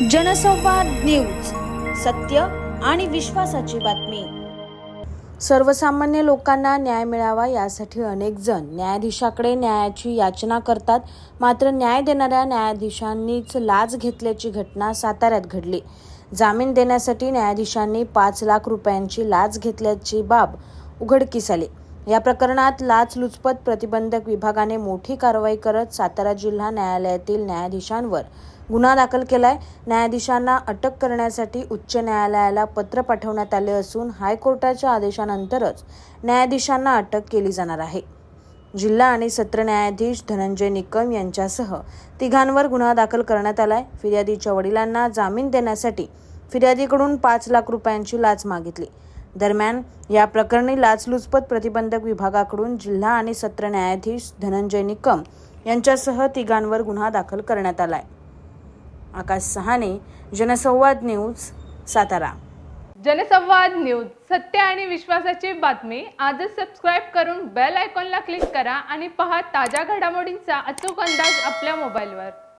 जनसंवाद न्यूज, सत्य आणि विश्वासाची बातमी। सर्वसामान्य लोकांना न्याय मिळावा यासाठी अनेक जण न्यायाधीशाकडे न्यायाची याचना करतात, मात्र न्याय देणाऱ्या न्यायाधीशांनीच लाच घेतल्याची घटना साताऱ्यात घडली। जामीन देण्यासाठी न्यायाधीशांनी 5 लाख रुपयांची लाच घेतल्याची बाब उघडकीस आली। या प्रकरणात लाचलुचपत प्रतिबंधक विभागाने मोठी कारवाई करत सातारा जिल्हा न्यायालयातील न्यायाधीशांवर गुन्हा दाखल केलाय। न्यायाधीशांना अटक करण्यासाठी उच्च न्यायालयाला पत्र पाठवण्यात आले असून हायकोर्टाच्या आदेशानंतरच न्यायाधीशांना अटक केली जाणार आहे। जिल्हा आणि सत्र न्यायाधीश धनंजय निकम यांच्यासह तिघांवर गुन्हा दाखल करण्यात आलाय। फिर्यादीच्या वडिलांना जामीन देण्यासाठी फिर्यादीकडून 5 लाख रुपयांची लाच मागितली। दरम्यान या प्रकरणी लाचलुचपत प्रतिबंधक विभागाकडून जिल्हा आणि सत्र न्यायाधीश धनंजय निकम यांच्यासह तिघांवर गुन्हा दाखल करण्यात आलाय। आकाश सहाने, जनसंवाद न्यूज, सातारा। जनसंवाद न्यूज, सत्य आणि विश्वासाची बातमी। आजच सबस्क्राइब करून बेल आयकॉनला क्लिक करा आणि पहा ताज्या घडामोडींचा अचूक अंदाज आपल्या मोबाईलवर।